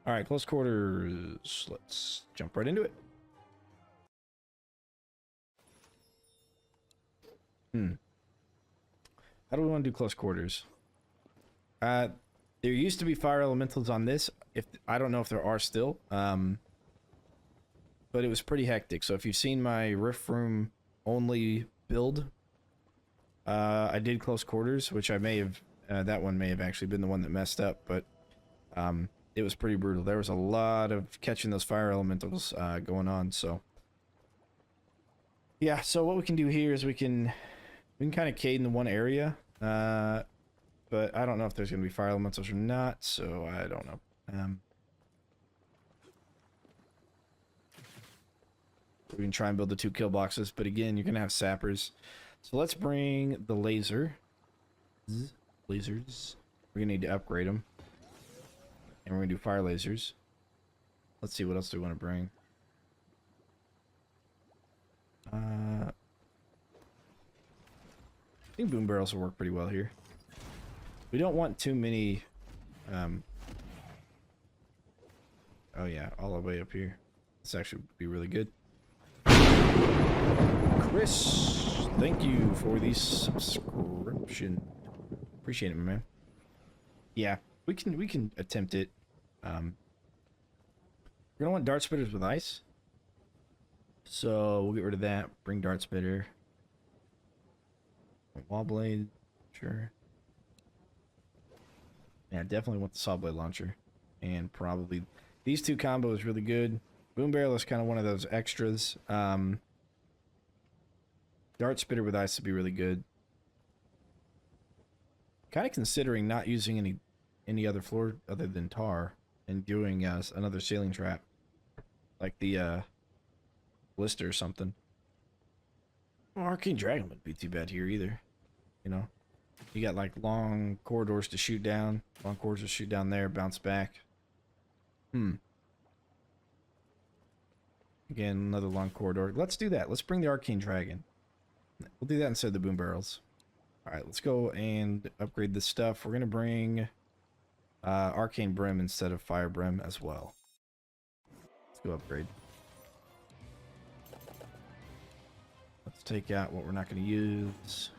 All right, close quarters. Let's jump right into it. How do we want to do close quarters? There used to be fire elementals on this. I don't know if there are still. But it was pretty hectic. So if you've seen my rift room only build, I did close quarters, which I may have. That one may have actually been the one that messed up, but it was pretty brutal. There was a lot of catching those fire elementals going on. So yeah. So what we can do here is we can kind of cade in the one area. But I don't know if there's going to be fire elementals or not, so I don't know. We can try and build the 2 kill boxes, but again, you're going to have sappers. So let's bring the lasers. We're going to need to upgrade them. And we're going to do fire lasers. Let's see, what else do we want to bring? I think boom barrels will work pretty well here. We don't want too many... oh yeah, all the way up here. This actually would be really good. Chris, thank you for the subscription. Appreciate it, my man. Yeah, we can attempt it. We're gonna want dart spitters with ice. So we'll get rid of that. Bring dart spitter. Wall blade, sure. Yeah, definitely want the saw blade launcher. And probably these 2 combos really good. Boom barrel is kind of one of those extras. Dart spitter with ice would be really good. Kind of considering not using any other floor other than tar and doing another ceiling trap, like the blister or something. Well, Arcane Dragon wouldn't be too bad here either. You know, you got like long corridors to shoot down, long corridors to shoot down there, bounce back. Again, another long corridor. Let's do that. Let's bring the Arcane Dragon. We'll do that instead of the boom barrels. Alright, let's go and upgrade this stuff. We're going to bring Arcane Brim instead of Fire Brim as well. Let's go upgrade. Let's take out what we're not going to use.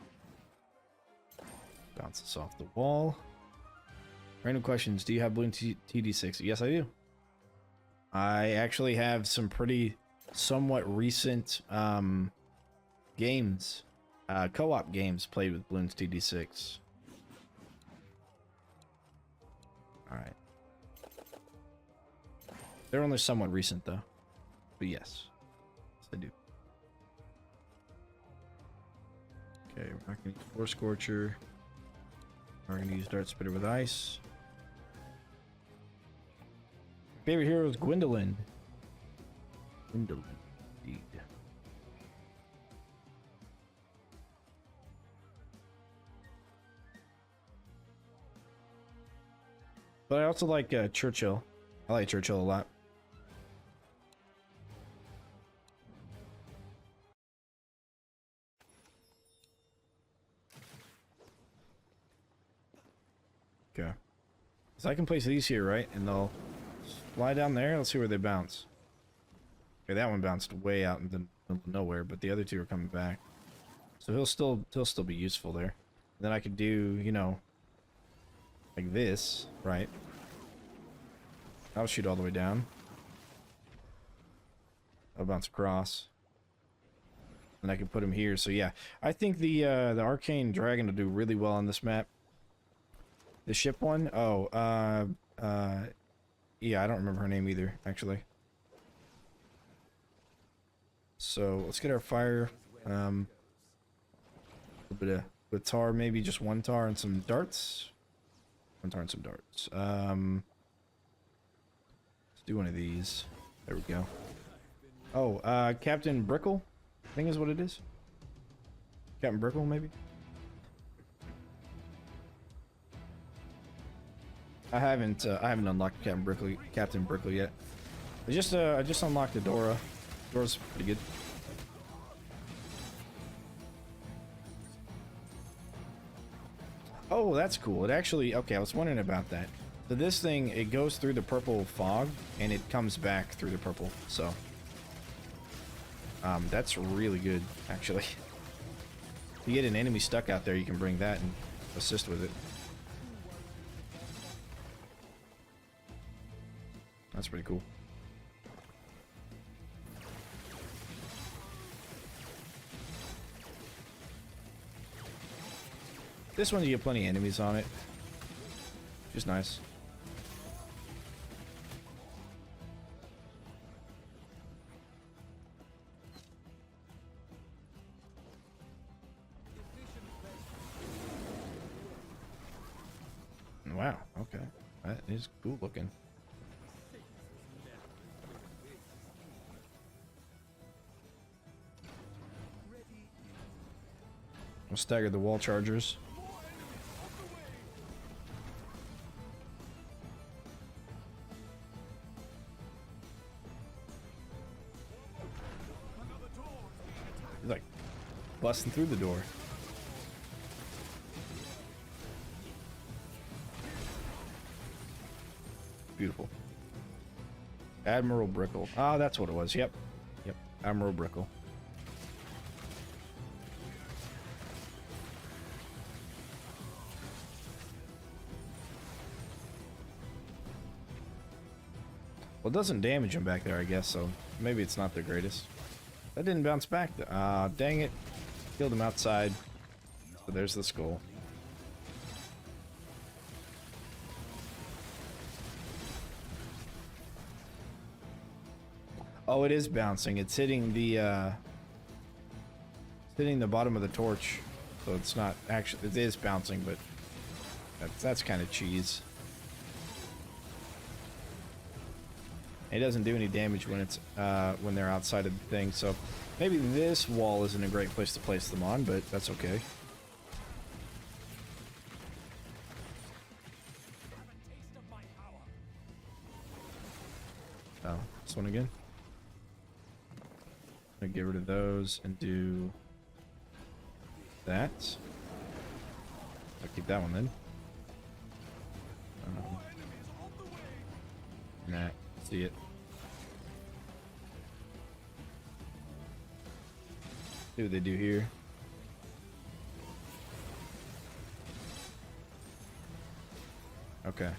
Bounce this off the wall. Random questions. Do you have Bloom TD6? Yes, I do. I actually have some pretty somewhat recent games, co-op games played with Bloons TD6. Alright. They're only somewhat recent though. But yes. Yes, I do. Okay, we're not going to use Floor Scorcher. We're going to use Dart Spitter with ice. Favorite hero is Gwendolyn. Gwendolyn, indeed. But I also like Churchill. I like Churchill a lot. Okay. So I can place these here, right? And they'll fly down there. Let's see where they bounce. Okay, that one bounced way out in the middle of nowhere, but the other 2 are coming back. So he'll still be useful there. And then I could do, you know, like this, right? I'll shoot all the way down. I'll bounce across. And I can put him here. So yeah, I think the Arcane Dragon will do really well on this map. The ship one? Oh, yeah, I don't remember her name either, actually. So let's get our fire. A little bit of with tar, maybe just 1 tar and some darts. 1 tar and some darts. Let's do one of these. There we go. Oh, Captain Brickle, I think is what it is. Captain Brickle, maybe. I haven't unlocked Captain Brickle yet. I just unlocked the Dora. Dora's pretty good. Oh, that's cool. It actually, okay, I was wondering about that. So this thing, it goes through the purple fog, and it comes back through the purple, so... that's really good, actually. If you get an enemy stuck out there, you can bring that and assist with it. That's pretty cool. This one, you get plenty of enemies on it. Which is nice. Wow, okay. That is cool looking. We'll stagger the wall chargers. He's like busting through the door. Beautiful. Admiral Brickle. Ah, that's what it was. Yep. Yep. Admiral Brickle. Well, it doesn't damage him back there, I guess, so maybe it's not the greatest. That didn't bounce back. Ah, dang it. Killed him outside. So there's the skull. Oh, it is bouncing. It's hitting the bottom of the torch. So it's not actually, it is bouncing, but that's kind of cheese. It doesn't do any damage when it's when they're outside of the thing, so maybe this wall isn't a great place to place them on, but that's okay. Oh, this one again. I'm gonna get rid of those and do that. I'll keep that one then. Nah, see it. See what they do here. Okay.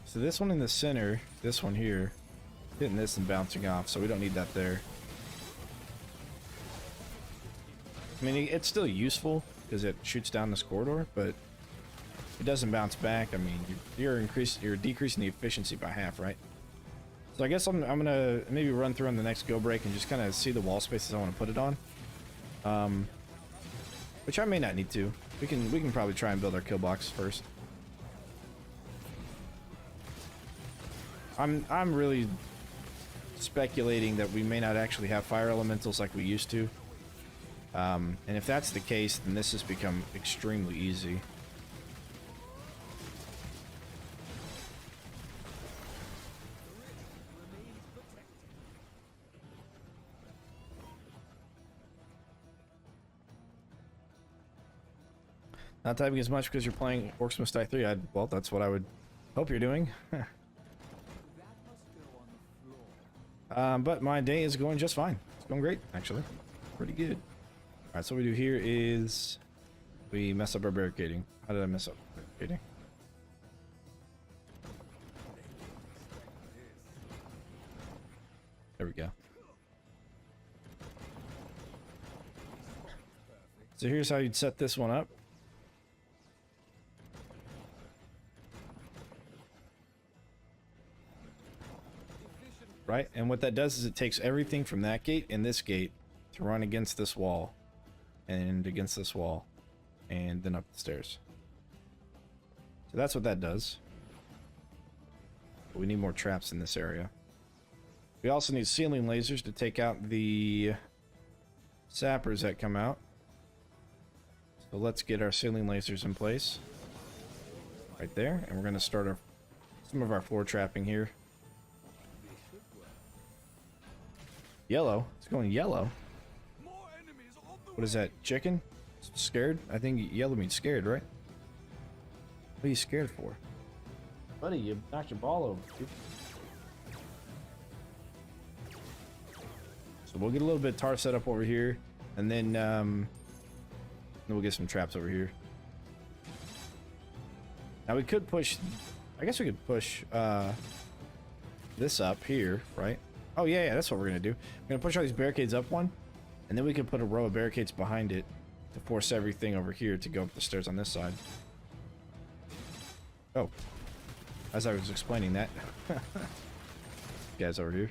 So this one in the center, this one here, hitting this and bouncing off, so we don't need that there. I mean, it's still useful because it shoots down this corridor, but it doesn't bounce back. I mean, you're decreasing the efficiency by half, right? So I guess I'm gonna maybe run through on the next go break and just kind of see the wall spaces I want to put it on. Which I may not need to. We can probably try and build our kill box first. I'm really speculating that we may not actually have fire elementals like we used to. And if that's the case, then this has become extremely easy. Not typing as much because you're playing Orcs Must Die 3. Well, that's what I would hope you're doing. But my day is going just fine. It's going great, actually. Pretty good. Alright, so what we do here is we mess up our barricading. How did I mess up barricading? There we go. So here's how you'd set this one up. Right, and what that does is it takes everything from that gate and this gate to run against this wall and against this wall and then up the stairs. So that's what that does. But we need more traps in this area. We also need ceiling lasers to take out the sappers that come out. So let's get our ceiling lasers in place right there, and we're going to start some of our floor trapping here. Yellow. It's going yellow. What is that? Chicken? Scared? I think yellow means scared, right? What are you scared for? Buddy, you knocked your ball over, dude. So we'll get a little bit of tar set up over here, and then we'll get some traps over here. Now we could push, I guess we could push this up here, right? Oh yeah, that's what we're gonna do. We're gonna push all these barricades up one, and then we can put a row of barricades behind it to force everything over here to go up the stairs on this side. Oh, as I was explaining that, guys over here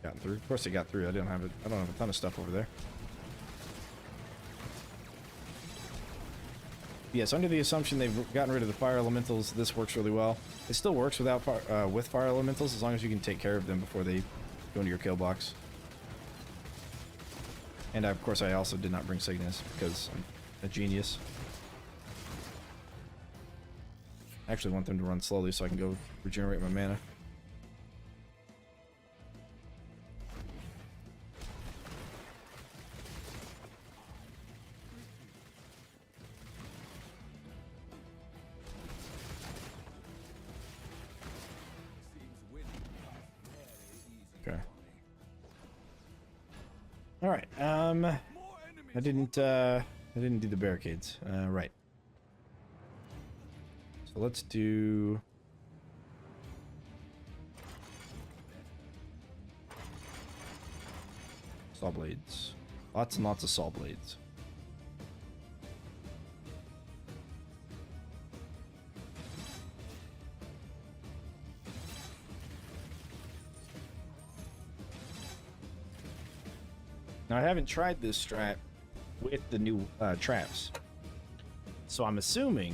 gotten through. Of course they got through. I don't have a ton of stuff over there. Yes, under the assumption they've gotten rid of the fire elementals, this works really well. It still works without with fire elementals as long as you can take care of them before they go into your kill box. And of course I also did not bring Cygnus because I'm a genius. I actually want them to run slowly so I can go regenerate my mana. Okay. All right. I didn't do the barricades. Right. So let's do saw blades. Lots and lots of saw blades. Now I haven't tried this strat with the new traps, so I'm assuming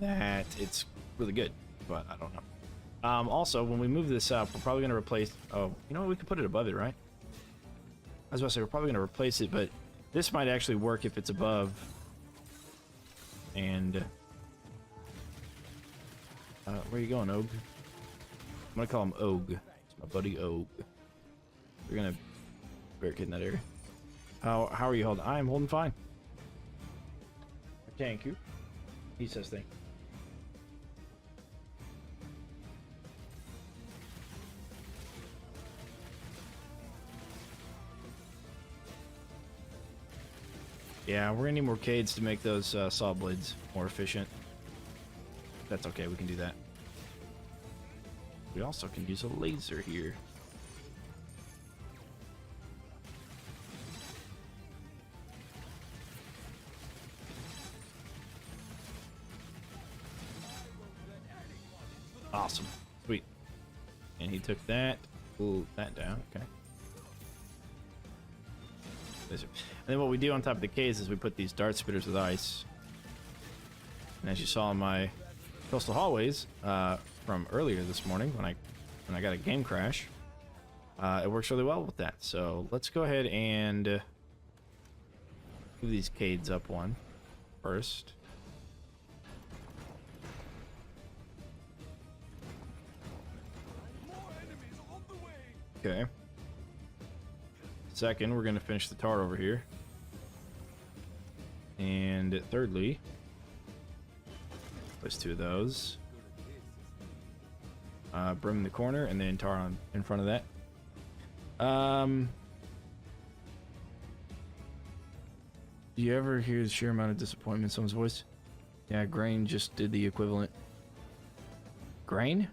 that it's really good, but I don't know. Also, when we move this up, we're probably going to replace... Oh, you know what? We could put it above it, right? I was about to say, we're probably going to replace it, but this might actually work if it's above. And... where you going, Og? I'm going to call him Og. It's my buddy Og. We're going to barricade in that area. How are you holding? I am holding fine. Thank you. He says thank you. Yeah, we're gonna need more cades to make those saw blades more efficient. That's okay, we can do that. We also can use a laser here. Awesome. Sweet. And he took that. Pull that down. Okay. And then what we do on top of the caves is we put these dart spitters with ice. And as you saw in my coastal hallways from earlier this morning when I got a game crash, it works really well with that. So let's go ahead and move these cades up one first. Okay. Second, we're going to finish the tar over here. And thirdly, place two of those. Brim in the corner, and then tar on in front of that. Do you ever hear the sheer amount of disappointment in someone's voice? Yeah, Grain just did the equivalent. Grain?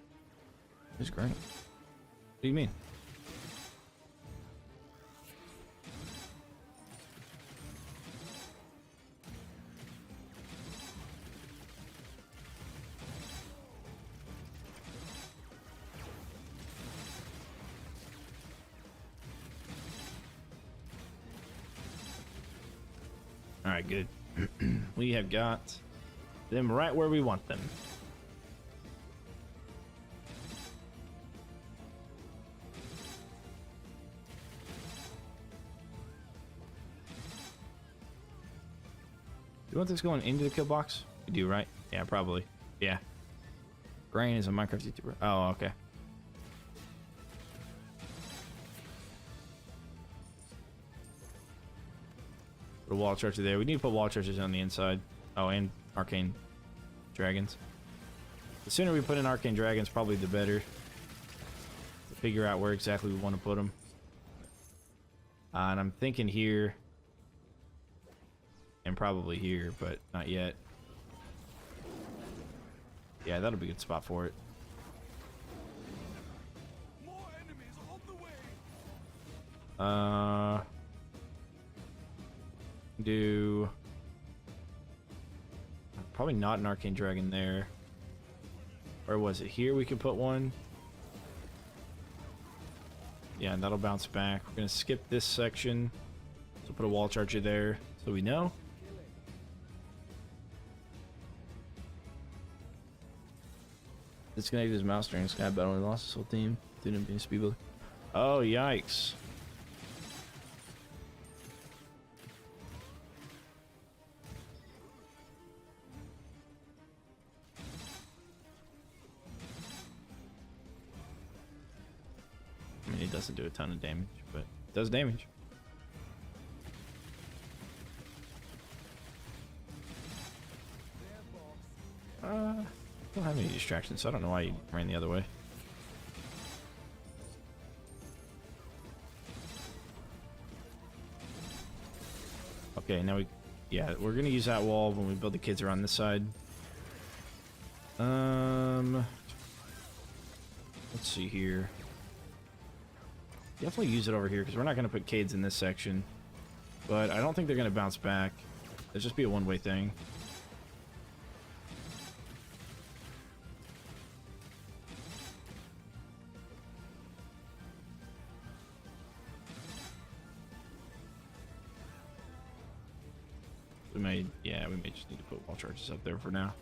Who's Grain? What do you mean? Alright, good. We have got them right where we want them. You want this going into the kill box? You do, right? Yeah, probably. Yeah. Grain is a Minecraft YouTuber. Oh, okay. Put a wall charger there. We need to put wall chargers on the inside. Oh, and arcane dragons. The sooner we put in arcane dragons, probably the better. To figure out where exactly we want to put them. And I'm thinking here. And probably here, but not yet. Yeah, that'll be a good spot for it. More enemies on the way. Do probably not an arcane dragon there. Or was it here we could put one? Yeah, and that'll bounce back. We're gonna skip this section. So put a wall charger there so we know. Disconnected his mouse during Sky Battle and lost his whole team. Didn't be a speed builder. Oh, yikes. I mean, it doesn't do a ton of damage, but it does damage. Don't have any distractions, so I don't know why you ran the other way. Okay, now yeah, we're gonna use that wall when we build the kids around this side. Let's see here. Definitely use it over here because we're not gonna put kids in this section, but I don't think they're gonna bounce back. It'll just be a one-way thing. Yeah, we may just need to put wall charges up there for now.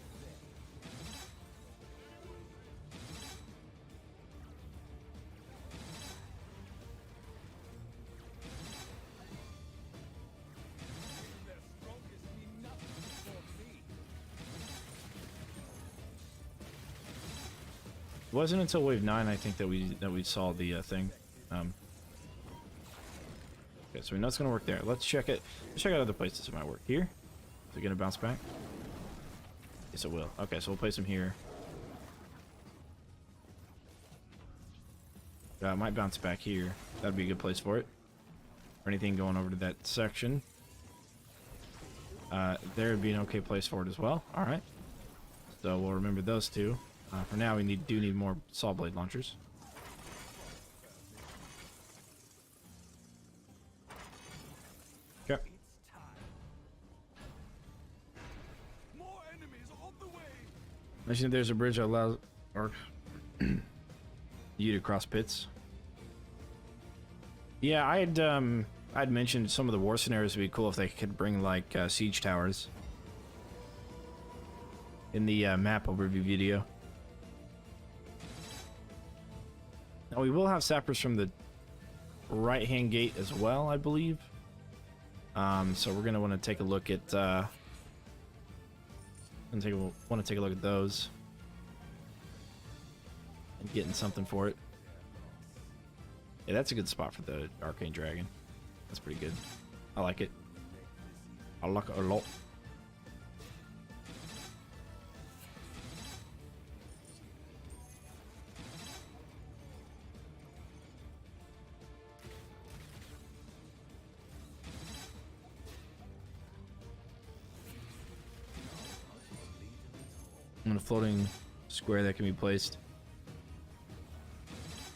It wasn't until wave 9, I think, that we saw the thing. Okay, so we know it's gonna work there. Let's check it. Let's check out other places it might work. Here? Is it gonna bounce back? Yes, it will. Okay, so we'll place them here. It might bounce back here. That'd be a good place for it. Or anything going over to that section. There would be an okay place for it as well. Alright. So we'll remember those two. For now, we do need more saw blade launchers. Okay. Mentioned there's a bridge that allows you to cross pits. Yeah, I'd mentioned some of the war scenarios would be cool if they could bring like siege towers in the map overview video. Now we will have sappers from the right-hand gate as well, I believe. So we're gonna want to take a look at. Want to take a look at those and getting something for it. Yeah, that's a good spot for the arcane dragon. That's pretty good. I like it. I like it a lot. On a floating square that can be placed.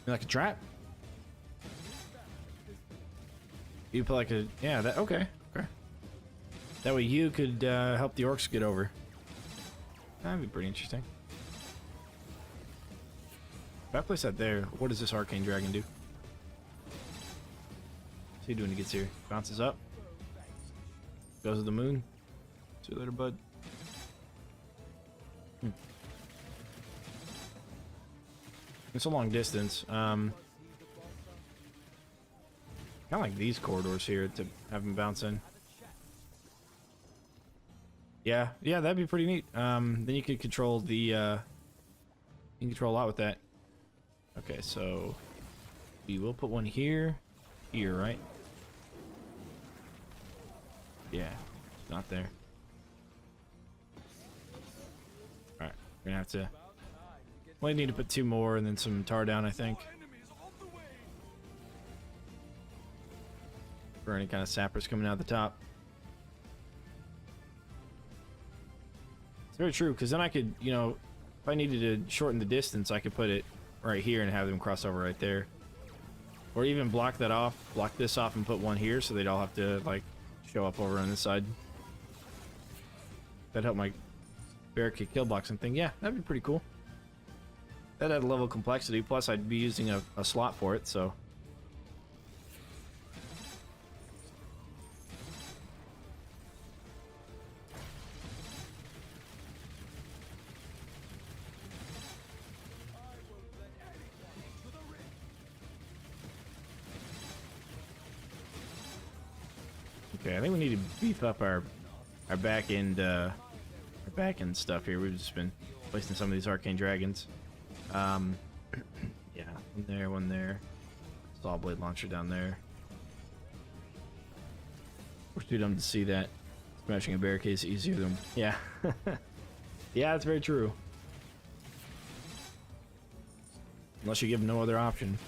Like a trap? You put like a... Yeah, that... Okay. Okay. That way you could help the orcs get over. That'd be pretty interesting. If I place that there, what does this arcane dragon do? What's he doing when he gets here? Bounces up. Goes to the moon. See you later, bud. It's a long distance. Kind of like these corridors here to have them bounce in. Yeah, that'd be pretty neat. Then you could control the. You can control a lot with that. Okay, so we will put one here, right? Yeah, not there. All right, we're gonna have to Only need to put 2 more and then some tar down, I think, Enemies on the way. for any kind of sappers coming out the top. It's very true, because then I could, you know, if I needed to shorten the distance, I could put it right here and have them cross over right there. Or even block that off, block this off and put one here so they'd all have to, like, show up over on this side. That'd help my barricade kill boxing thing. Yeah, that'd be pretty cool. That'd add a level of complexity, plus I'd be using a slot for it, so... Okay, I think we need to beef up our back end stuff here. We've just been wasting some of these arcane dragons. Yeah, one there. Saw blade launcher down there. We're too dumb to see that. Smashing a barricade is easier than yeah. Yeah, that's very true. Unless you give them no other option.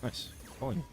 Nice. Pulling.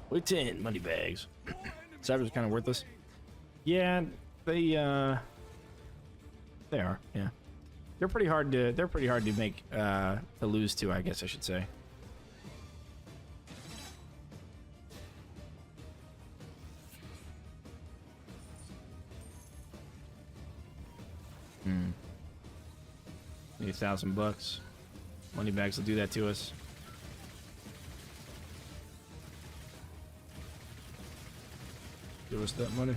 Week 10 money bags. Sabers are kind of worthless. Yeah, they are. Yeah, they're pretty hard to make to lose to, I guess I should say. Need $1,000. Money bags will do that to us. Give us that money.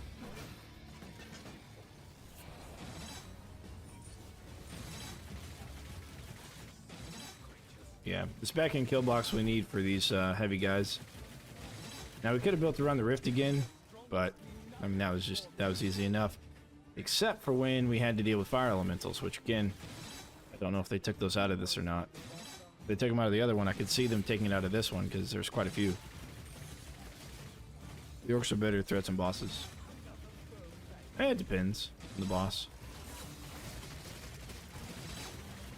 Yeah, this back end kill box we need for these heavy guys. Now we could have built around the rift again, but I mean that was easy enough. Except for when we had to deal with fire elementals, which again, I don't know if they took those out of this or not. If they took them out of the other one, I could see them taking it out of this one because there's quite a few. The orcs are better threats and bosses. It depends on the boss.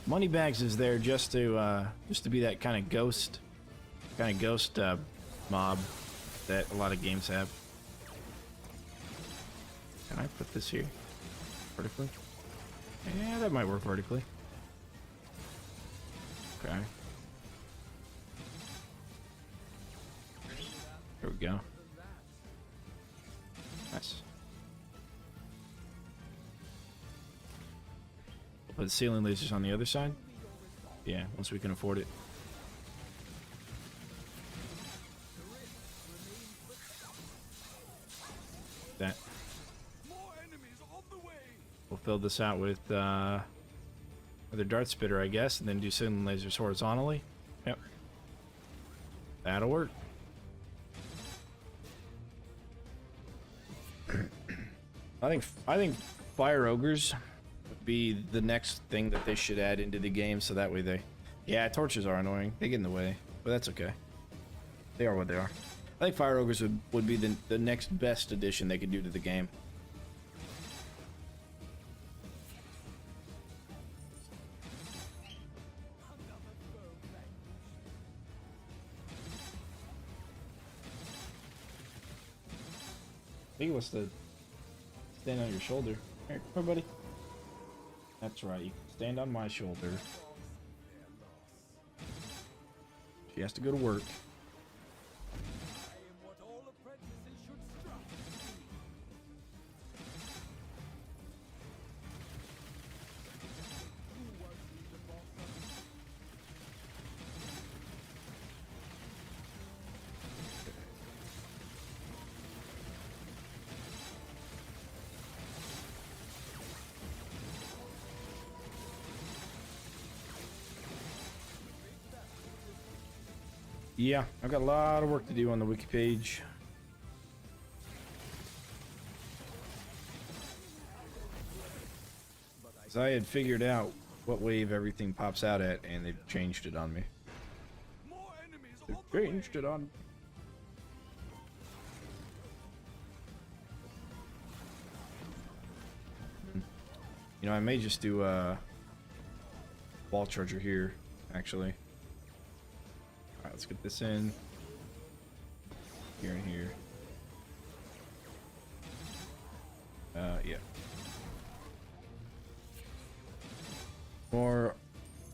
Moneybags is there just to be that kind of ghost mob that a lot of games have. Can I put this here vertically? Yeah, that might work vertically. Okay. There we go. Nice. We'll put ceiling lasers on the other side. Yeah, once we can afford it. That. More enemies on the way. We'll fill this out with another dart spitter, I guess, and then do ceiling lasers horizontally. Yep. That'll work. I think fire ogres would be the next thing that they should add into the game, so that way they... Yeah, torches are annoying. They get in the way, but that's okay. They are what they are. I think fire ogres would be the next best addition they could do to the game. I think it was to stand on your shoulder. Here, come here, buddy. That's right. You can stand on my shoulder. She has to go to work. I am what all apprentices should strive to be. Who wants me to boss them? Yeah, I've got a lot of work to do on the wiki page. As I had figured out what wave everything pops out at, and they've changed it on me. More enemies They've on the way. changed it on. You know, I may just do a wall charger here, actually. Alright, let's get this in. Here and here. Yeah. More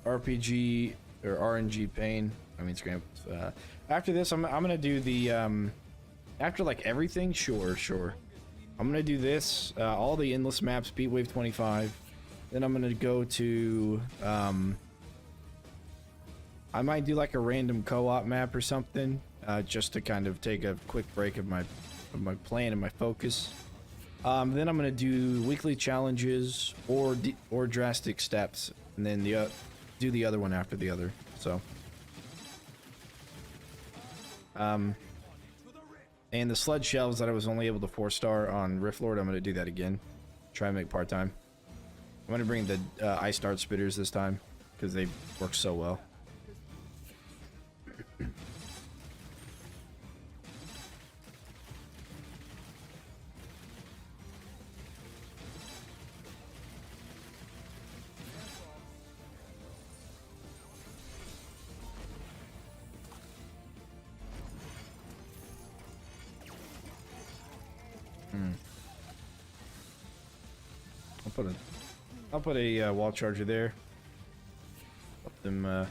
RPG or RNG pain. I mean, scrambles. After this, I'm gonna do the after like everything. Sure. I'm gonna do this. All the endless maps, beat wave 25. Then I'm gonna go to I might do like a random co-op map or something, just to kind of take a quick break of my plan and my focus. Then I'm gonna do weekly challenges or drastic steps, and then do the other one after the other. So, and the sled shelves that I was only able to 4-star on Riftlord, I'm gonna do that again. Try and make part-time. I'm gonna bring the ice dart spitters this time because they work so well. I'll put a wall charger there. Let them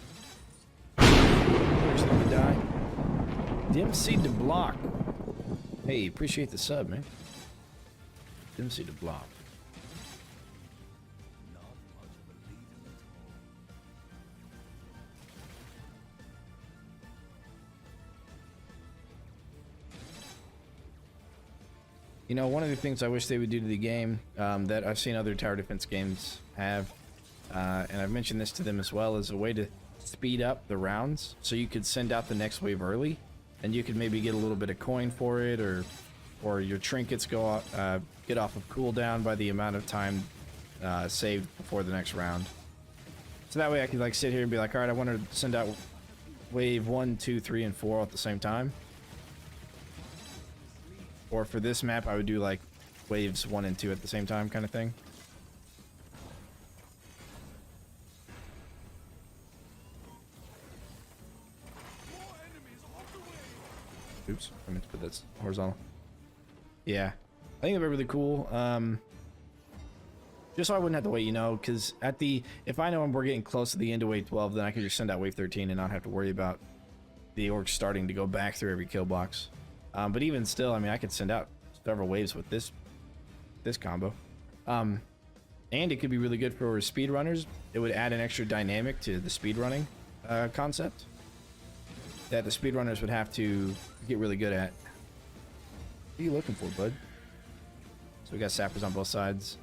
force them to die. Dempsey to block. Hey, appreciate the sub, man. Dempsey to block. You know, one of the things I wish they would do to the game that I've seen other tower defense games have, and I've mentioned this to them as well, is a way to speed up the rounds so you could send out the next wave early, and you could maybe get a little bit of coin for it, or your trinkets go off, get off of cooldown by the amount of time saved before the next round. So that way I could like sit here and be like, all right, I want to send out wave 1, 2, 3, and 4 at the same time. Or for this map, I would do like waves 1 and 2 at the same time, kind of thing. More enemies on the way. Oops, I meant to put that horizontal. Yeah, I think that'd be really cool. Just so I wouldn't have to wait, you know, because if I know we're getting close to the end of wave 12, then I could just send out wave 13 and not have to worry about the orcs starting to go back through every kill box. But even still, I mean, I could send out several waves with this combo. And it could be really good for speedrunners. It would add an extra dynamic to the speedrunning concept that the speedrunners would have to get really good at. What are you looking for, bud? So we got sappers on both sides.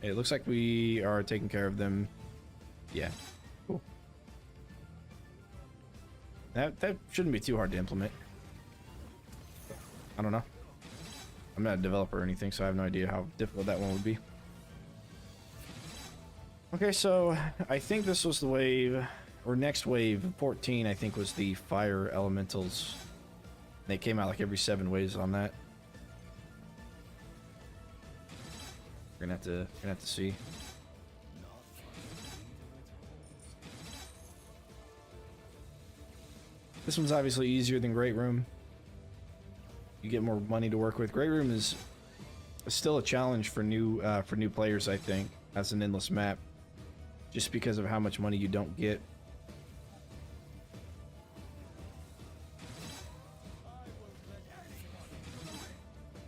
It looks like we are taking care of them. Yeah, cool. That shouldn't be too hard to implement. I don't know. I'm not a developer or anything, so I have no idea how difficult that one would be. Okay, so I think this was the wave, or next wave, 14, I think was the fire elementals. They came out like every 7 waves on that. We're gonna have to see. This one's obviously easier than Great Room. You get more money to work with. Great Room is It's still a challenge for new players, I think, as an endless map, just because of how much money you don't get.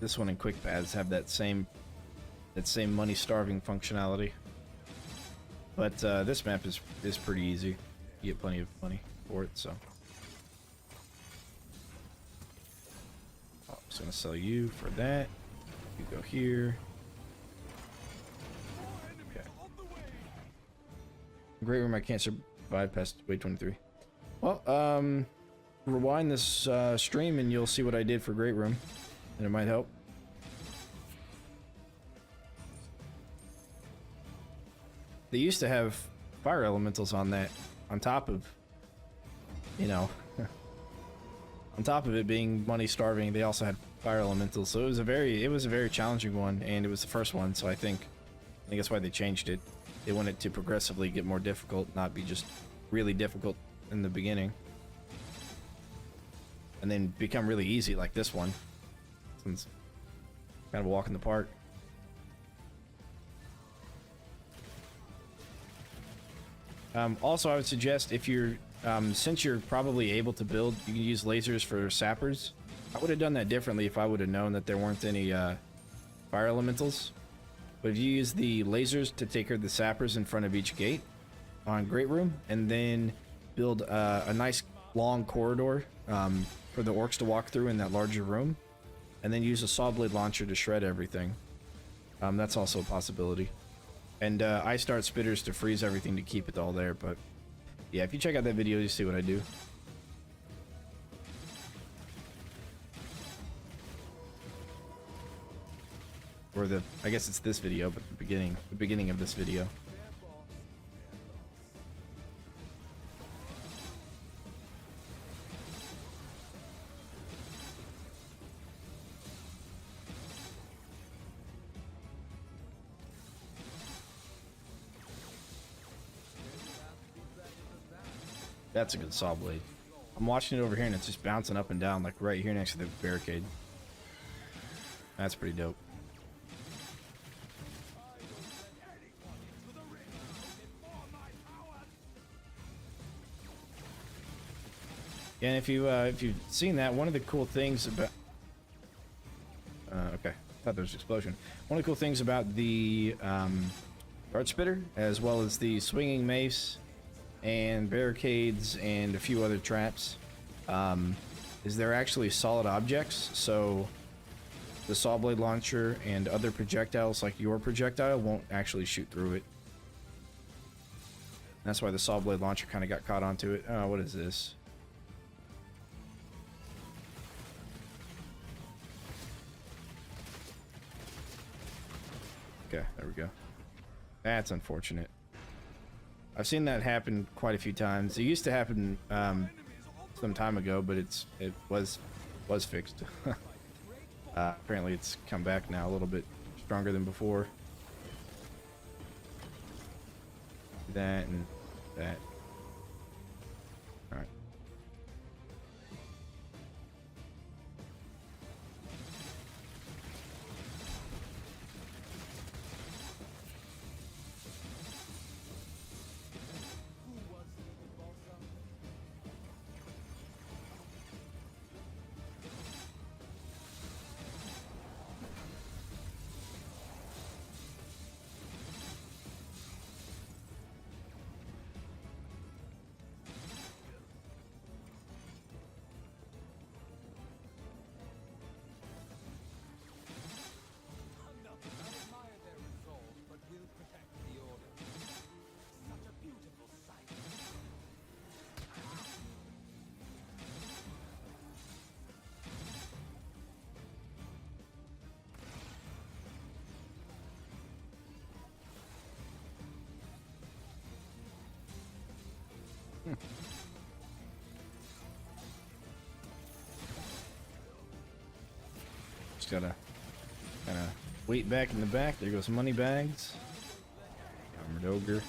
This one and quick paths have that same money starving functionality. But this map is pretty easy. You get plenty of money for it, so. Oh, I'm just gonna sell you for that. You go here. Okay. Great room, I can't survive past wait 23. Well, rewind this stream and you'll see what I did for Great Room. And it might help. They used to have fire elementals on that, on top of, you know, on top of it being money starving, they also had fire elementals. So it was a very challenging one, and it was the first one. So I think that's why they changed it. They want it to progressively get more difficult, not be just really difficult in the beginning, and then become really easy like this one. It's kind of a walk in the park. Also, I would suggest if you're, since you're probably able to build, you can use lasers for sappers. I would have done that differently if I would have known that there weren't any fire elementals. But if you use the lasers to take care of the sappers in front of each gate on Great Room, and then build a nice long corridor for the orcs to walk through in that larger room, and then use a saw blade launcher to shred everything. That's also a possibility. And ice dart spitters to freeze everything to keep it all there. But yeah, if you check out that video, you see what I do. Or I guess it's this video, but the beginning of this video. That's a good saw blade. I'm watching it over here and it's just bouncing up and down, like right here next to the barricade. That's pretty dope. Yeah, and if you've seen that, one of the cool things about okay, I thought there was an explosion. One of the cool things about the dart spitter, as well as the swinging mace and barricades and a few other traps, is they're actually solid objects. So the saw blade launcher and other projectiles like your projectile won't actually shoot through it. That's why the saw blade launcher kind of got caught onto it. Oh, what is this? Okay, there we go. That's unfortunate. I've seen that happen quite a few times. It used to happen some time ago, but it was fixed. Apparently it's come back now a little bit stronger than before. That and that. All right. Just gotta kind of wait back in the back. There goes money bags. Armored ogre.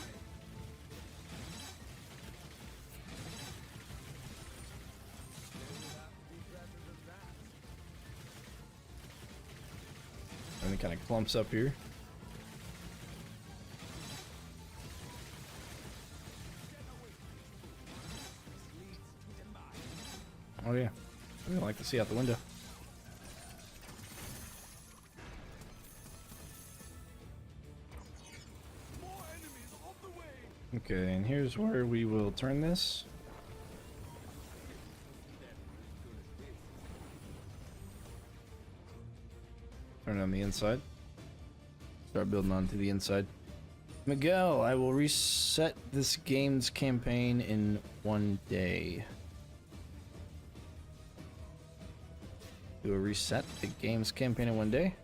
kind of clumps up here. Oh yeah, I like to see out the window. Okay, and here's where we will turn this. Turn it on the inside. Start building onto the inside. Miguel, I will reset this game's campaign in 1 day. Do a reset the game's campaign in 1 day?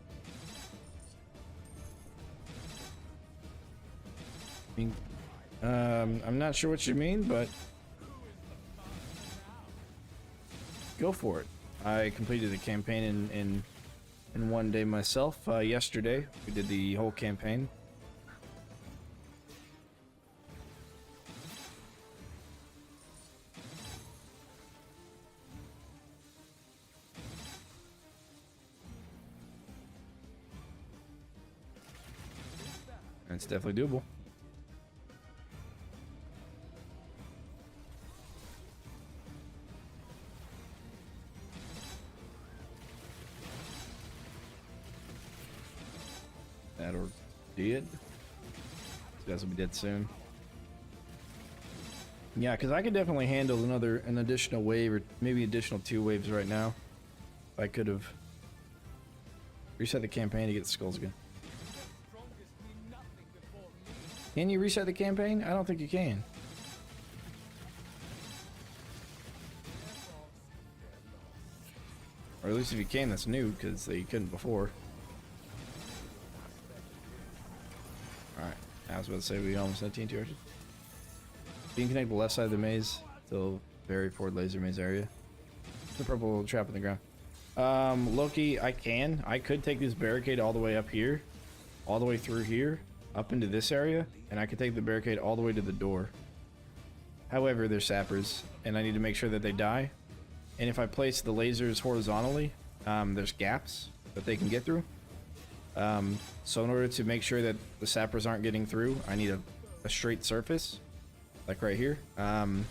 I'm not sure what you mean, but go for it. I completed the campaign in 1 day myself. Yesterday, we did the whole campaign. And it's definitely doable. That or dead. These guys will be dead soon. Yeah, because I could definitely handle an additional wave, or maybe additional 2 waves right now. If I could have reset the campaign to get the skulls again. Can you reset the campaign? I don't think you can. Or at least if you can, that's new, because they couldn't before. Alright, I was about to say we almost had TNT archers. You can connect the left side of the maze till very forward laser maze area. The purple trap in the ground. Loki, I could take this barricade all the way up here, all the way through here, up into this area, and I could take the barricade all the way to the door. However, they're sappers, and I need to make sure that they die. And if I place the lasers horizontally, there's gaps that they can get through. So in order to make sure that the sappers aren't getting through, I need a straight surface, like right here. And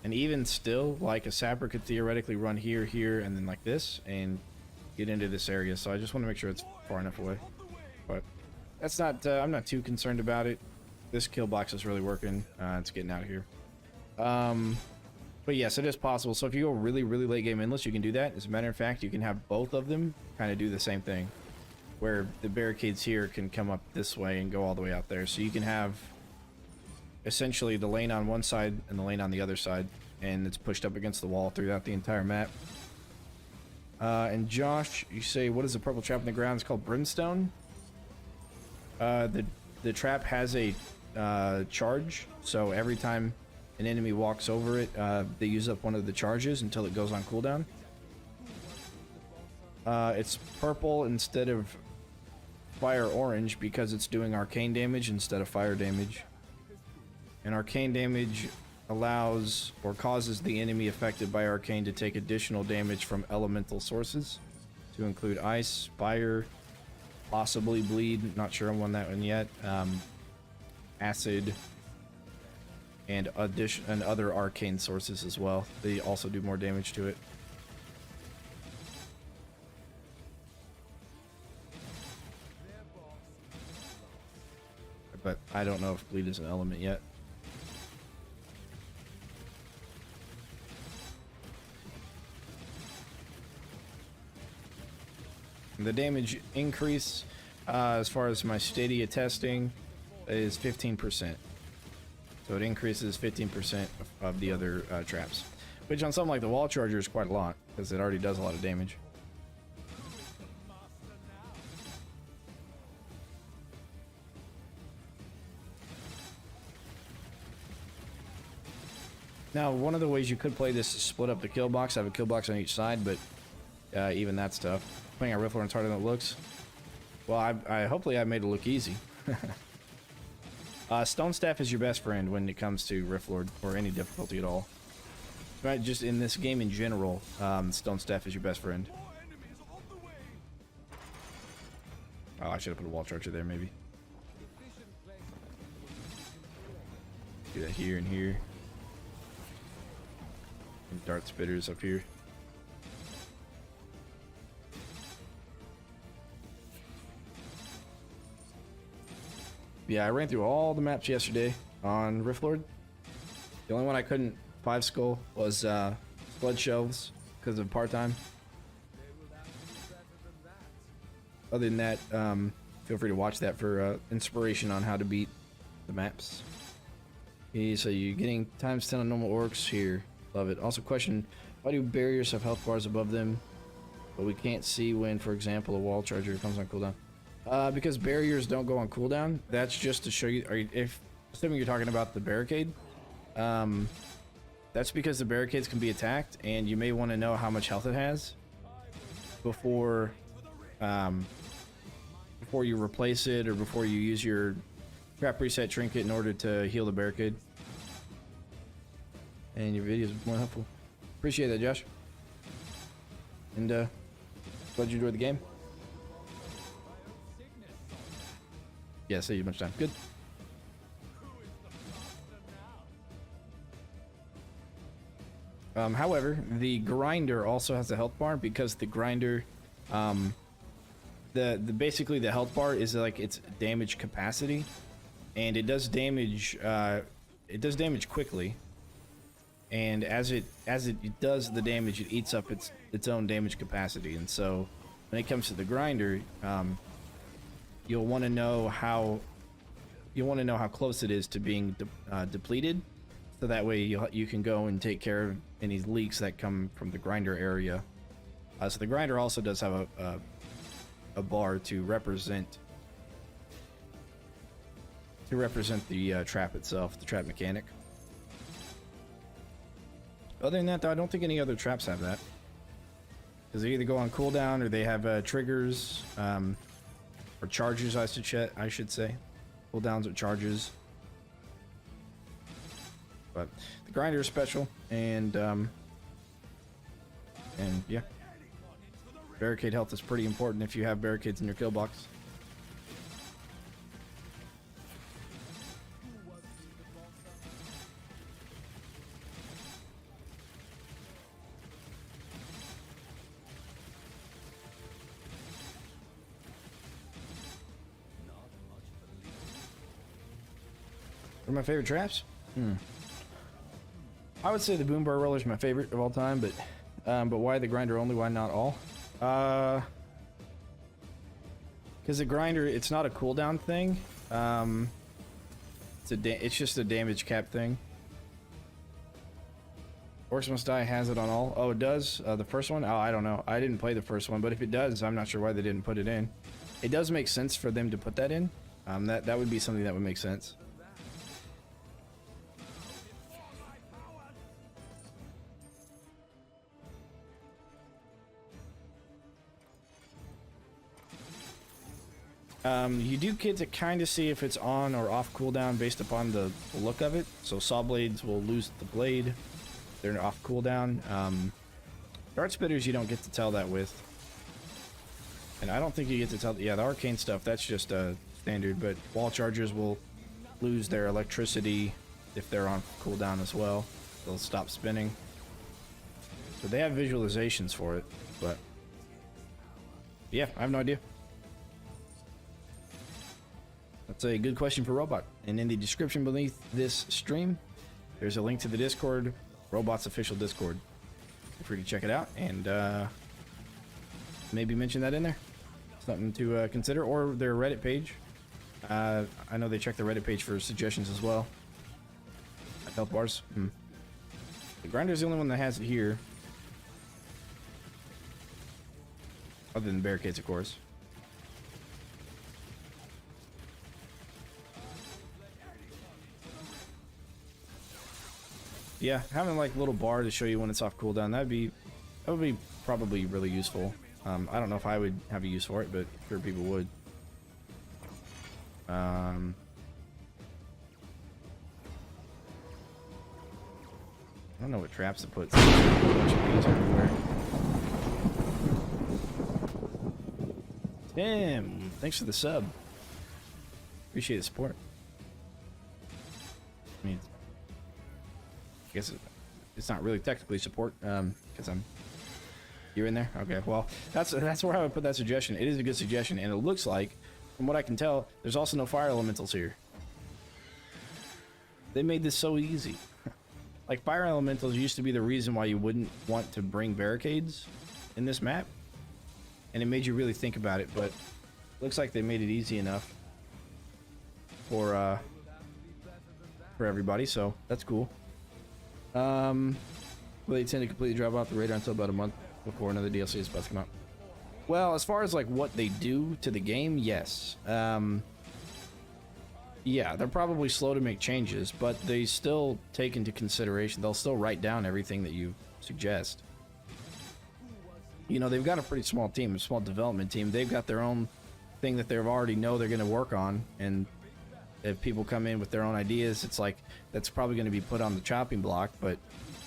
even still, like a sapper could theoretically run here, here, and then like this, and get into this area. So I just want to make sure it's far enough away. But that's not, I'm not too concerned about it. This kill box is really working. It's getting out of here. But yes, it is possible. So if you go really, really late game endless, you can do that. As a matter of fact, you can have both of them kind of do the same thing, where the barricades here can come up this way and go all the way out there. So you can have essentially the lane on one side and the lane on the other side, and it's pushed up against the wall throughout the entire map. And Josh, you say, what is the purple trap in the ground? It's called Brimstone. The trap has a charge, so every time an enemy walks over it, they use up one of the charges until it goes on cooldown. It's purple instead of fire orange because it's doing arcane damage instead of fire damage. And arcane damage allows or causes the enemy affected by arcane to take additional damage from elemental sources, to include ice, fire, possibly bleed, not sure on that one yet, acid, and other arcane sources as well. They also do more damage to it. But I don't know if bleed is an element yet. The damage increase, as far as my Stadia testing, is 15%. So it increases 15% of the other traps, which on something like the wall charger is quite a lot, because it already does a lot of damage. Now, one of the ways you could play this is split up the kill box. I have a kill box on each side, but even that's tough. Playing our Riffler and harder than it looks. Well, I hopefully I made it look easy. Stone Staff is your best friend when it comes to Rifflord, or any difficulty at all. Right, just in this game in general, Stone Staff is your best friend. Oh, I should have put a wall charger there, maybe. Do that here and here. And dart spitters up here. Yeah, I ran through all the maps yesterday on Riftlord. The only one I couldn't 5 skull was Blood Shelves because of part-time. Other than that, feel free to watch that for inspiration on how to beat the maps. Okay, so you're getting times 10 on normal orcs here. Love it. Also question, why do barriers have health bars above them, but we can't see when, for example, a wall charger comes on cooldown? Because barriers don't go on cooldown. That's just to show you, assuming you're talking about the barricade, that's because the barricades can be attacked, and you may want to know how much health it has before you replace it, or before you use your trap reset trinket in order to heal the barricade. And your videos are more helpful. Appreciate that, Josh. And glad you enjoyed the game. Yeah, save you a bunch of time. Good. However, the grinder also has a health bar, because the grinder, basically the health bar is like its damage capacity, and it does damage. It does damage quickly, and as it does the damage, it eats up its own damage capacity. And so, when it comes to the grinder, you'll want to know how close it is to being depleted, so that way you can go and take care of any leaks that come from the grinder area. So the grinder also does have a bar to represent the trap itself, the trap mechanic. Other than that, though, I don't think any other traps have that, because they either go on cooldown or they have triggers, or charges. I should say, cooldowns or charges. But the grinder is special, and yeah, barricade health is pretty important if you have barricades in your kill box. What are my favorite traps? I would say the boom bar roller is my favorite of all time, but why the grinder only? Why not all? Because the grinder, it's not a cooldown thing. It's just a damage cap thing. Orcs Must Die has it on all. Oh, it does? The first one? Oh, I don't know. I didn't play the first one, but if it does, I'm not sure why they didn't put it in. It does make sense for them to put that in. That would be something that would make sense. You do get to kind of see if it's on or off cooldown based upon the look of it. So saw blades will lose the blade. They're off cooldown. Dart spitters you don't get to tell that with. And I don't think you get to tell. Yeah, the arcane stuff, that's just standard. But wall chargers will lose their electricity if they're on cooldown as well. They'll stop spinning. So they have visualizations for it. But yeah, I have no idea. That's a good question for Robot. And in the description beneath this stream, there's a link to the Discord, Robot's official Discord. Feel free to check it out and maybe mention that in there. Something to consider. Or their Reddit page. I know they check the Reddit page for suggestions as well. Health bars. The grinder's the only one that has it here. Other than barricades, of course. Yeah, having like a little bar to show you when it's off cooldown, that would be probably really useful. I don't know if I would have a use for it, but sure people would. I don't know what traps to put. A bunch of these everywhere. Tim, thanks for the sub. Appreciate the support. I mean, I guess it's not really technically support, because you're in there? Okay, well, that's where I would put that suggestion. It is a good suggestion, and it looks like, from what I can tell, there's also no fire elementals here. They made this so easy. Like, fire elementals used to be the reason why you wouldn't want to bring barricades in this map, and it made you really think about it, but looks like they made it easy enough for everybody, so that's cool. Will they tend to completely drop off the radar until about a month before another DLC is about to come out? Well, as far as like what they do to the game, yes. Yeah, they're probably slow to make changes, but they still take into consideration, they'll still write down everything that you suggest. You know, they've got a pretty small team, a small development team. They've got their own thing that they already know they're going to work on, and if people come in with their own ideas, it's like, that's probably going to be put on the chopping block, but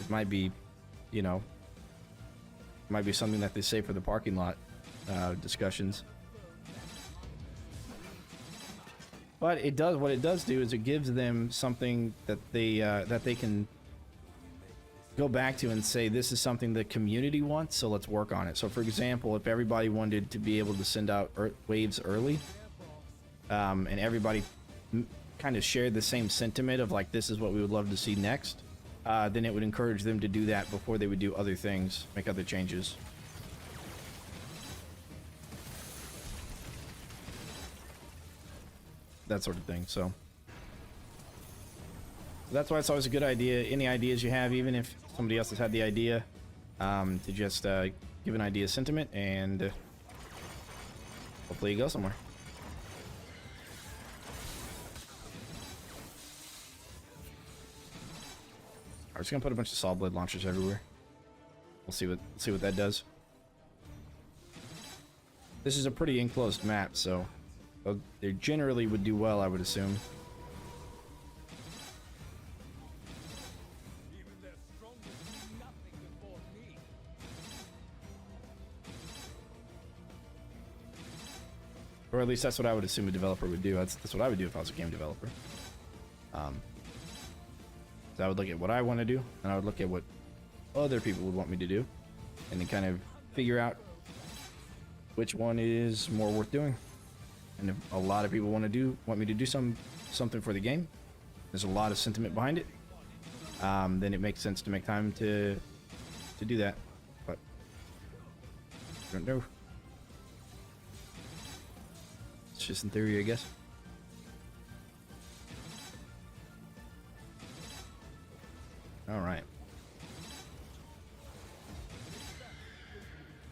it might be, you know, might be something that they say for the parking lot discussions. But it does, what it does do is it gives them something that they can go back to and say, this is something the community wants, so let's work on it. So for example, if everybody wanted to be able to send out waves early, and everybody kind of shared the same sentiment of like, this is what we would love to see next, then it would encourage them to do that before they would do other things, make other changes. That sort of thing. So that's why it's always a good idea. Any ideas you have, even if somebody else has had the idea, to just give an idea sentiment, and hopefully you go somewhere. I'm just gonna put a bunch of saw blade launchers everywhere. We'll see what that does. This is a pretty enclosed map, so they generally would do well, I would assume. Even their strongest do nothing before me. Or at least that's what I would assume a developer would do. That's what I would do if I was a game developer. So I would look at what I want to do, and I would look at what other people would want me to do, and then kind of figure out which one is more worth doing. And if a lot of people want me to do something for the game, there's a lot of sentiment behind it, then it makes sense to make time to do that. But I don't know. It's just in theory, I guess. All right.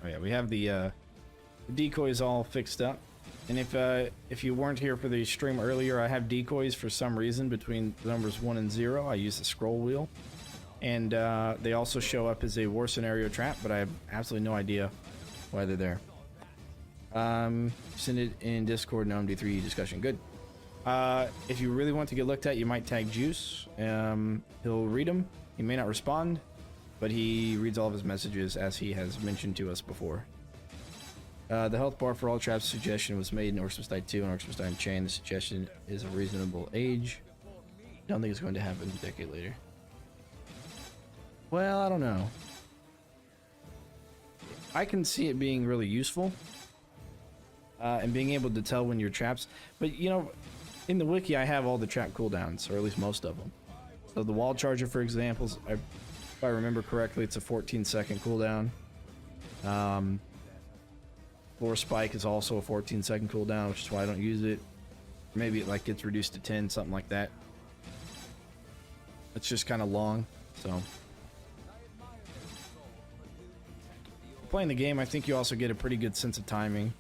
Oh yeah, we have the decoys all fixed up. And if you weren't here for the stream earlier, I have decoys for some reason between the numbers 1 and 0. I use the scroll wheel, and they also show up as a war scenario trap, but I have absolutely no idea why they're there. Send it in Discord, no MD3 discussion. Good. If you really want to get looked at, you might tag Juice. He'll read them. He may not respond, but he reads all of his messages, as he has mentioned to us before. The health bar for all traps suggestion was made in Orcs Must Die 2 and Orcs Must Die Unchained. The suggestion is a reasonable age. Don't think it's going to happen a decade later. Well, I don't know. I can see it being really useful, and being able to tell when your traps, but you know, in the wiki I have all the trap cooldowns, or at least most of them. So the wall charger, for example, if I remember correctly, it's a 14-second cooldown. Floor spike is also a 14-second cooldown, which is why I don't use it. Maybe it like gets reduced to 10, something like that. It's just kind of long, so. Playing the game, I think you also get a pretty good sense of timing.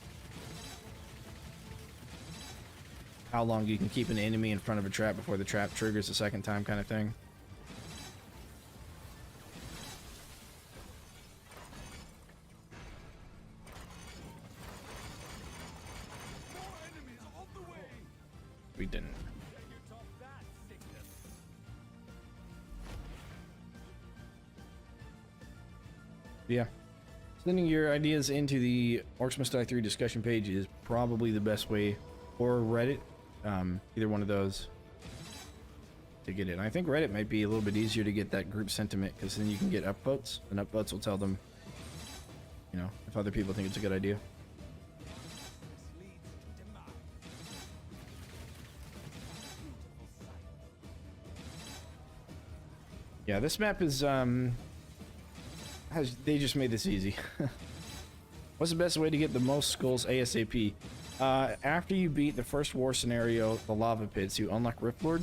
How long you can keep an enemy in front of a trap before the trap triggers the second time, kind of thing. We didn't. Yeah. Sending your ideas into the Orcs Must Die 3 discussion page is probably the best way, or Reddit, either one of those, to get it. And I think Reddit might be a little bit easier to get that group sentiment, because then you can get upvotes, and upvotes will tell them, you know, if other people think it's a good idea. Yeah, this map is, they just made this easy. What's the best way to get the most skulls ASAP? After you beat the first war scenario, the lava pits, you unlock Riftlord.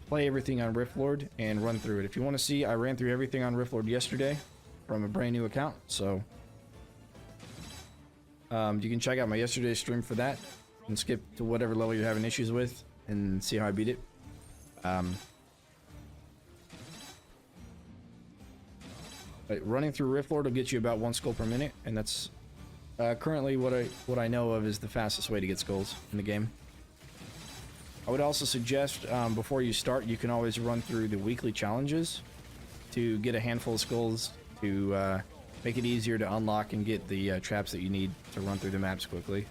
Play everything on Riftlord and run through it. If you want to see, I ran through everything on Riftlord yesterday from a brand new account, so you can check out my yesterday's stream for that and skip to whatever level you're having issues with and see how I beat it. But running through Riftlord will get you about 1 skull per minute, and that's currently what I know of is the fastest way to get skulls in the game. I would also suggest before you start, you can always run through the weekly challenges to get a handful of skulls to make it easier to unlock and get the traps that you need to run through the maps quickly.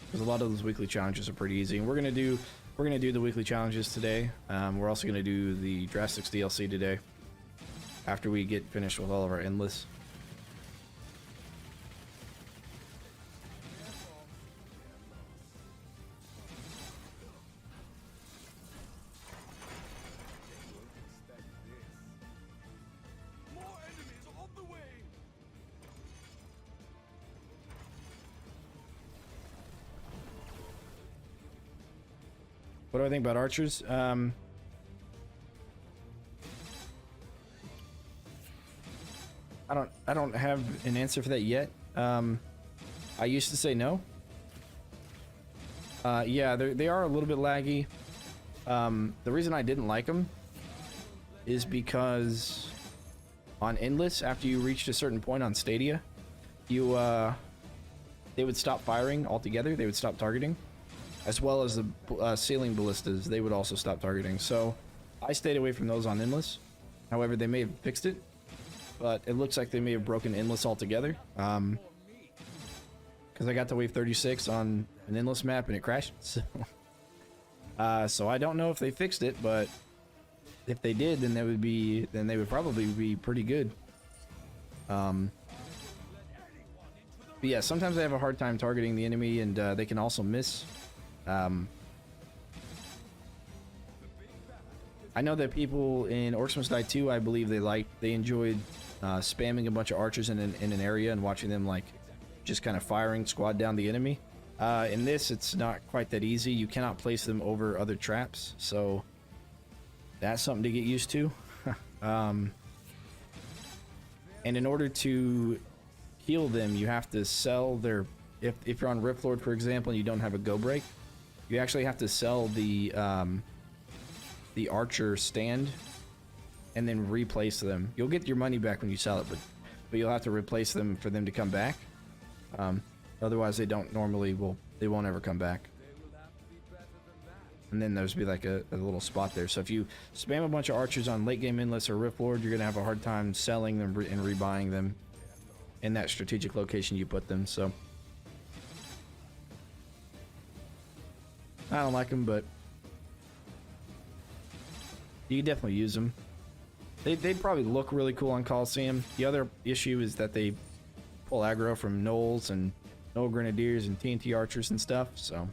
Because a lot of those weekly challenges are pretty easy, and we're gonna do the weekly challenges today. We're also gonna do the Drastics DLC today after we get finished with all of our endless. What do I think about archers? I don't have an answer for that yet. I used to say no. Yeah, they are a little bit laggy. The reason I didn't like them is because on endless, after you reached a certain point on Stadia, they would stop firing altogether. They would stop targeting. As well as the ceiling ballistas, they would also stop targeting. So I stayed away from those on endless. However, they may have fixed it, but it looks like they may have broken endless altogether. Because I got to wave 36 on an endless map and it crashed. So, so I don't know if they fixed it, but if they did, then they would probably be pretty good. But yeah, sometimes I have a hard time targeting the enemy, and they can also miss. I know that people in Orcs Must Die 2, I believe they enjoyed spamming a bunch of archers in an area and watching them like just kind of firing squad down the enemy. In this, it's not quite that easy. You cannot place them over other traps, so that's something to get used to. And in order to heal them, you have to sell their... If you're on Riftlord, for example, and you don't have a go break, you actually have to sell the archer stand and then replace them. You'll get your money back when you sell it, but you'll have to replace them for them to come back. Otherwise, they won't ever come back. And then there's be like a little spot there. So if you spam a bunch of archers on late game endless or Riftlord, you're gonna have a hard time selling them and rebuying them in that strategic location you put them. So I don't like them, but you can definitely use them. They'd probably look really cool on Coliseum. The other issue is that they pull aggro from gnolls and gnoll grenadiers and TNT archers and stuff. So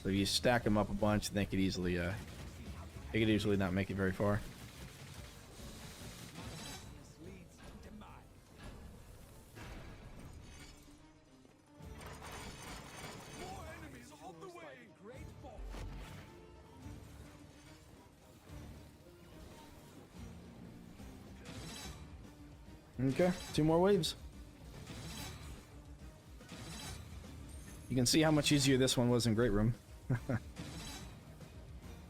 if you stack them up a bunch, they could easily not make it very far. Okay, 2 more waves. You can see how much easier this one was in Great Room.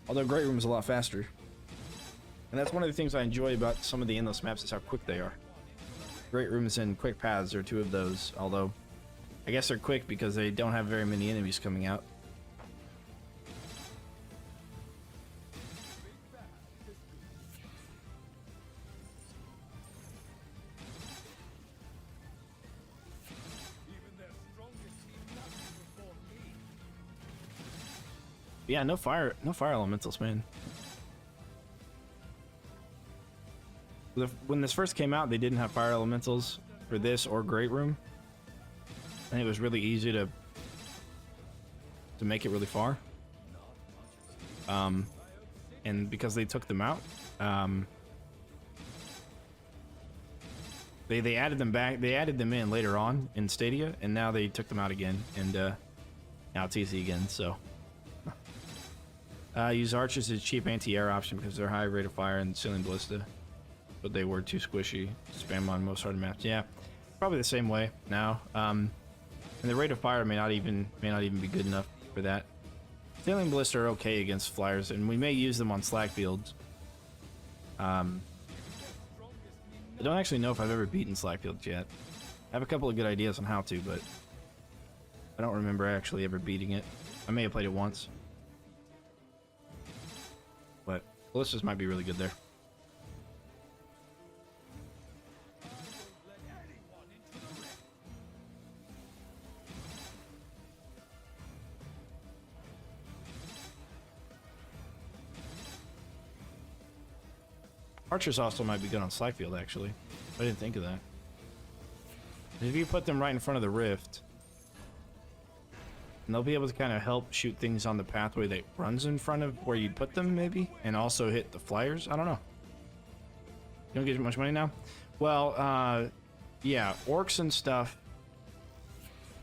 Although Great Room is a lot faster. And that's one of the things I enjoy about some of the endless maps is how quick they are. Great Rooms and Quick Paths are 2 of those, although I guess they're quick because they don't have very many enemies coming out. Even their strongest need nothing before me. Yeah, no fire elementals, man. When this first came out, they didn't have fire elementals for this or Great Room, and it was really easy to make it really far. And because they took them out, they added them back. They added them in later on in Stadia, and now they took them out again, and now it's easy again. So use archers as a cheap anti-air option because they're high rate of fire and ceiling ballista, but they were too squishy. Spam on most hard maps. Yeah, probably the same way now. And the rate of fire may not even be good enough for that. Ceiling ballista are okay against flyers, and we may use them on slag fields. I don't actually know if I've ever beaten slag fields yet. I have a couple of good ideas on how to, but I don't remember actually ever beating it. I may have played it once, but ballistas might be really good there. Archers also might be good on Slyfield, actually. I didn't think of that. If you put them right in front of the rift, and they'll be able to kind of help shoot things on the pathway that runs in front of where you put them, maybe, and also hit the flyers. I don't know. You don't get much money now? Well, yeah, orcs and stuff.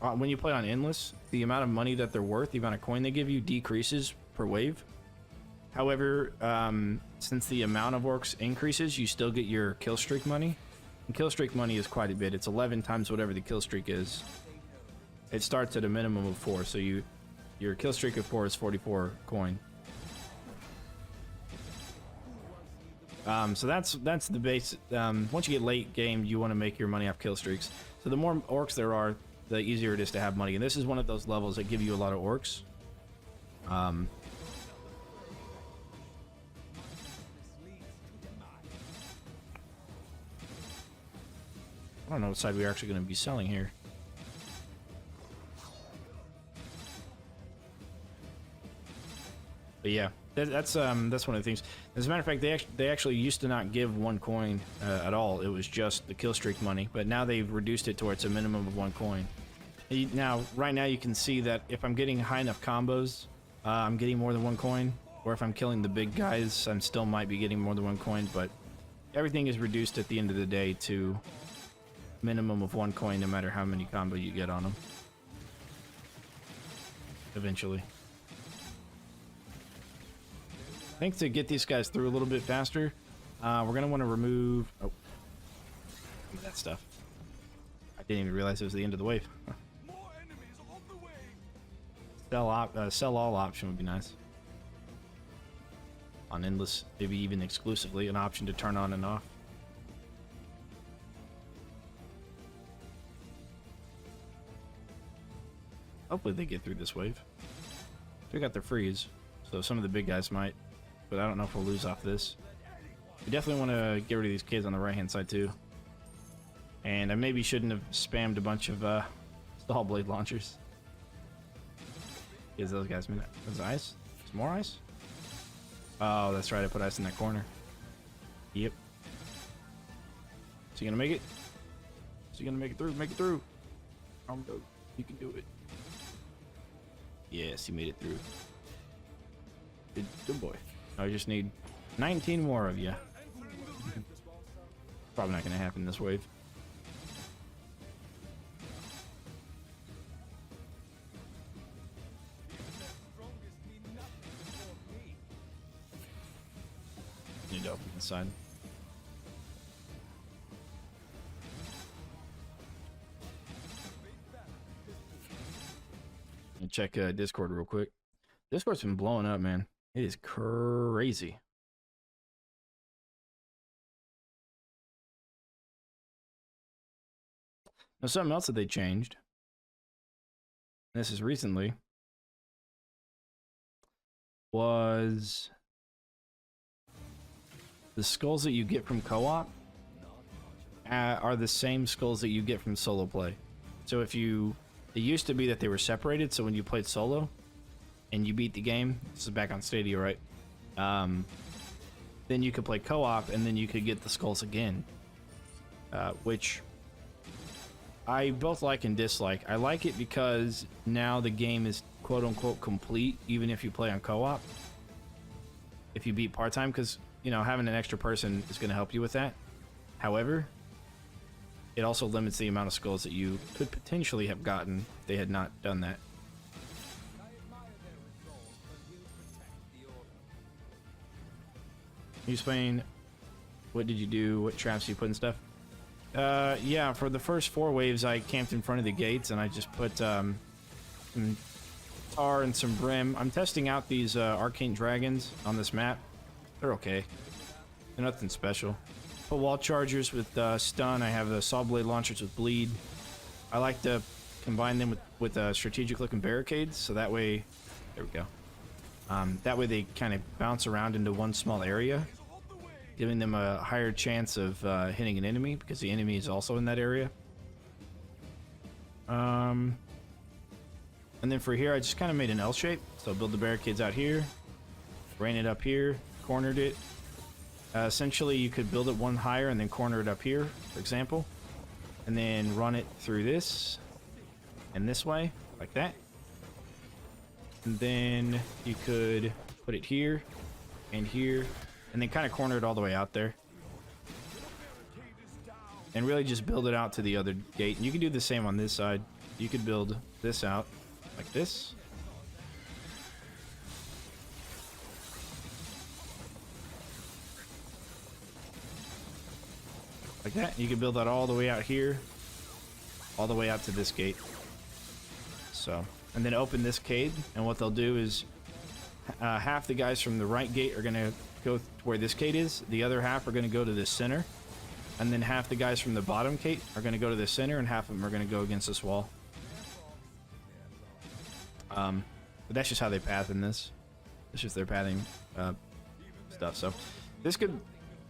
When you play on Endless, the amount of money that they're worth, the amount of coin they give you, decreases per wave. However, since the amount of orcs increases, you still get your kill streak money. And kill streak money is quite a bit. It's 11 times whatever the kill streak is. It starts at a minimum of 4, so your kill streak of 4 is 44 coin. So that's the base. Once you get late game, you want to make your money off kill streaks. So the more orcs there are, the easier it is to have money. And this is one of those levels that give you a lot of orcs. I don't know what side we're actually going to be selling here. But yeah, that's one of the things. As a matter of fact, they actually used to not give 1 coin at all. It was just the kill streak money, but now they've reduced it to where it's a minimum of 1 coin. Now, right now, you can see that if I'm getting high enough combos, I'm getting more than 1 coin. Or if I'm killing the big guys, I'm still might be getting more than 1 coin. But everything is reduced at the end of the day to minimum of 1 coin, no matter how many combo you get on them. Eventually. I think to get these guys through a little bit faster, we're going to want to remove... Oh. That stuff. I didn't even realize it was the end of the wave. More enemies on the way. Sell all option would be nice. On Endless, maybe even exclusively, an option to turn on and off. Hopefully they get through this wave. We got their freeze, so some of the big guys might, but I don't know if we'll lose off this. We definitely want to get rid of these kids on the right-hand side too. And I maybe shouldn't have spammed a bunch of stall blade launchers. Because those guys, there's ice? There's more ice? Oh, that's right, I put ice in that corner. Yep. Is he gonna make it? Is he gonna make it through? Make it through! You can do it. Yes, he made it through. Good boy. I just need 19 more of you. Probably not gonna happen this wave. Need to open the side. And check Discord real quick. Discord's been blowing up, man. It is crazy. Now, something else that they changed this is recently, was the skulls that you get from co-op are the same skulls that you get from solo play. So if you, it used to be that they were separated, so when you played solo and you beat the game, this is back on Stadia, right? Then you could play co-op and then you could get the skulls again, which I both like and dislike. I like it because now the game is quote-unquote complete, even if you play on co-op. If you beat part-time, because, you know, having an extra person is going to help you with that. However, it also limits the amount of skulls that you could potentially have gotten if they had not done that. You explain, what did you do, what traps you put and stuff? Yeah, for the first 4 waves, I camped in front of the gates, and I just put some tar and some brim. I'm testing out these arcane dragons on this map. They're okay. They're nothing special. Put wall chargers with stun. I have saw blade launchers with bleed. I like to combine them with strategic looking barricades, so that way, there we go. That way they kind of bounce around into one small area, giving them a higher chance of hitting an enemy, because the enemy is also in that area. And then for here, I just kind of made an L shape. So build the barricades out here, rain it up here, cornered it. Essentially, you could build it one higher and then corner it up here, for example, and then run it through this and this way, like that. And then you could put it here and here, and then kind of corner it all the way out there. And really just build it out to the other gate. And you can do the same on this side. You could build this out like this. Like that. You can build that all the way out here, all the way out to this gate. So, and then open this cave, and what they'll do is half the guys from the right gate are going to go to where this gate is, the other half are going to go to the center, and then half the guys from the bottom gate are going to go to the center, and half of them are going to go against this wall. But that's just how they path in this. It's just their pathing stuff. So this could,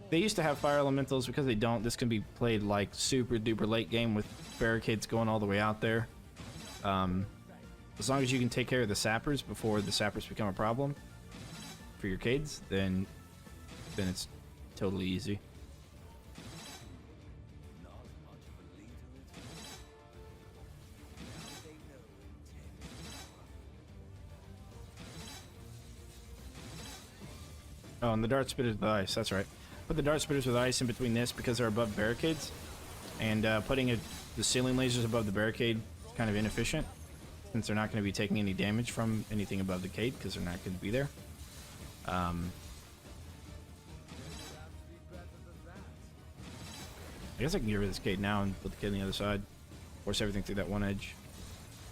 they used to have fire elementals. Because they don't, this can be played like super duper late game with barricades going all the way out there. As long as you can take care of the sappers before the sappers become a problem for your kids, then it's totally easy. Oh, and the dart spitters with ice, that's right. Put the dart spitters with ice in between this because they're above barricades, and putting the ceiling lasers above the barricade is kind of inefficient, since they're not going to be taking any damage from anything above the gate because they're not going to be there. I guess I can get rid of this gate now and put the kid on the other side. Force everything through that one edge.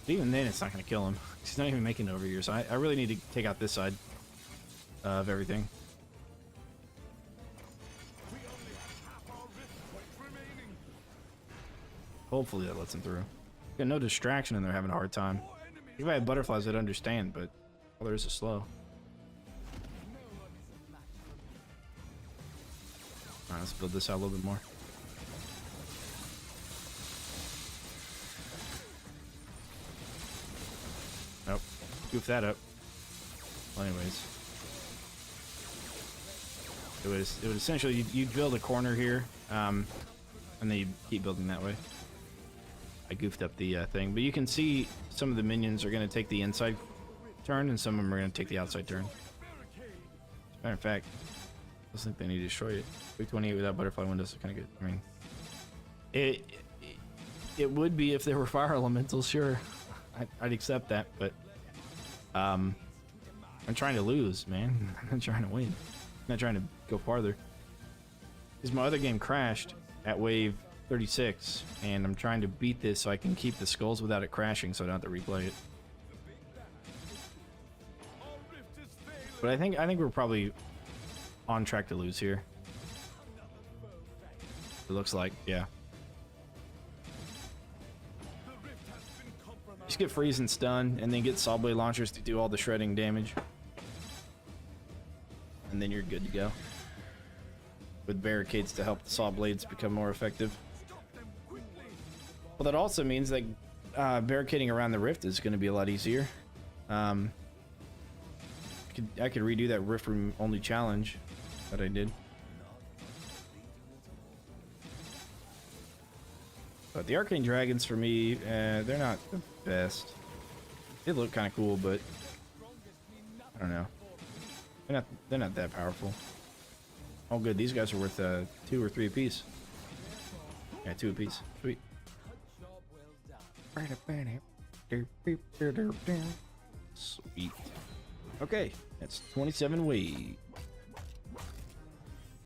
But even then, it's not going to kill him. He's not even making it over here, so I really need to take out this side of everything. Hopefully that lets him through. Got no distraction and they're having a hard time. If I had butterflies, I'd understand, but all there is slow. Alright, let's build this out a little bit more. Nope. Goof that up. Well, anyways. It would essentially, you'd build a corner here, and then you'd keep building that way. I goofed up the thing, but you can see some of the minions are going to take the inside turn, and some of them are going to take the outside turn. As a matter of fact, I think they need to destroy it. 328 without butterfly windows is kind of good. I mean, it would be if there were fire elementals, sure. I'd accept that, but I'm trying to lose, man. I'm not trying to win. I'm not trying to go farther. Because my other game crashed at wave 36, and I'm trying to beat this so I can keep the skulls without it crashing, so I don't have to replay it. But I think we're probably on track to lose here. It looks like, yeah. Just get freeze and stun, and then get saw blade launchers to do all the shredding damage. And then you're good to go. With barricades to help the saw blades become more effective. Well, that also means that barricading around the rift is going to be a lot easier. I could redo that rift room only challenge that I did. But the arcane dragons for me, they're not the best. They look kind of cool, but I don't know. They're not that powerful. Oh, good. These guys are worth 2 or 3 apiece. Yeah, 2 apiece. Sweet. Sweet. Okay, that's 27 weight.